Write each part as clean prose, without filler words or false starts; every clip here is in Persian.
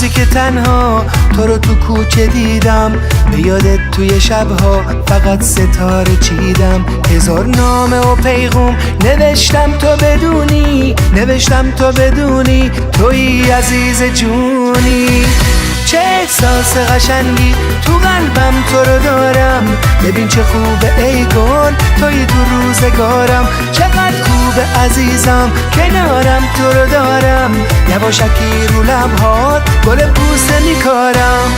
روزی که تنها تو رو تو کوچه دیدم، به یادت توی شبها فقط ستاره چیدم. هزار نامه و پیغام نوشتم تو بدونی توی عزیز جونی. چه احساس قشنگی تو قلبم تو رو دارم، ببین چه خوبه ای گل توی تو روزگارم. چقدر خوبه عزیزم کنارم تو رو دارم، یواشکی رو لبهات گل بوسه میکارم.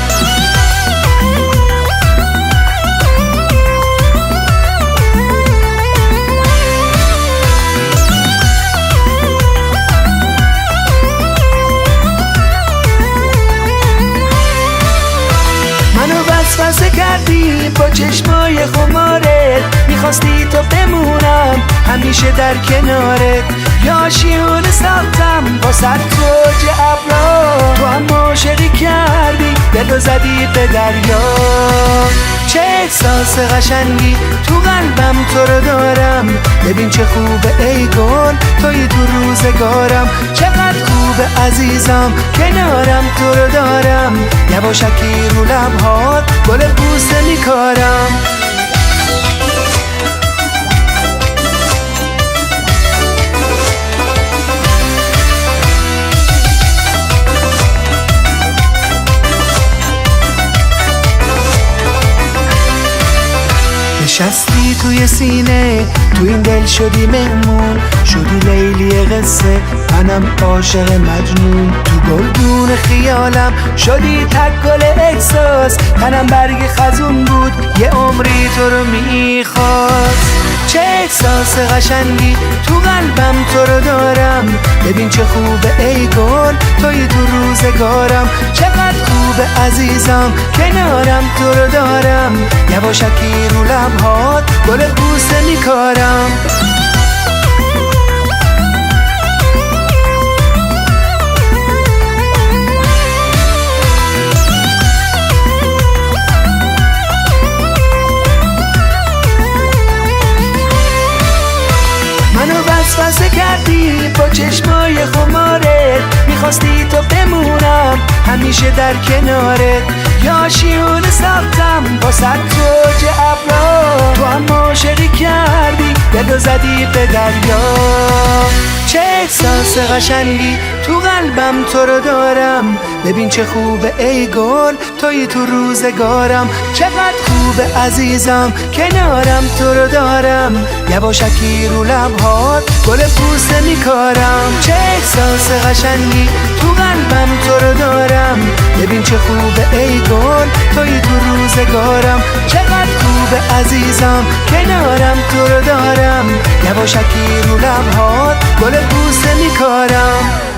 منو وسوسه کردی با چشمای خمارت، میخواستی تو بمونم همیشه در کنارت. یا شیونه ساختم با توج ابرا، تو هم عاشقی کردی دلو زدی به دریا. چه احساس قشنگی تو قلبم تو رو دارم، ببین چه خوبه ای گل توی تو روزگارم. چقدر خوبه عزیزم کنارم تو رو دارم، یواشکی رو لبهات گل بوسه میکارم. نشستی توی سینه، تو این دل شدی مهمون، شدی لیلی قصه منم عاشق مجنون. تو گلدون خیالم شدی تک گل احساس، تنم برگ خزون بود یه عمری تو رو میخواست. چه احساس قشنگی تو قلبم تو رو دارم، ببین چه خوبه ای گل توی تو روزگارم. چقدر خوبه عزیزم کنارم تو رو دارم، یواشکی رو لبهات گل بوسه میکارم. منو وسوسه کردی با چشمای خمارت، میخواستی تو بمونم همیشه در کنارت. یا شیونه ساختم با توج ابرا، تو هم عاشقی کردی دلو زدی به دریا. چه احساس قشنگی تو قلبم تو رو دارم، ببین چه خوبه ای گل توی تو روزگارم. چقدر خوبه عزیزم کنارم تو رو دارم، یواشکی رو لبهات گل بوسه میکارم. چه احساس قشنگی تو قلبم تو رو دارم، ببین چه خوبه ای گل توی تو روزگارم. چقدر خوبه عزیزم کنارم تو رو دارم، یواشکی رو لبهات گل بوسه میکارم.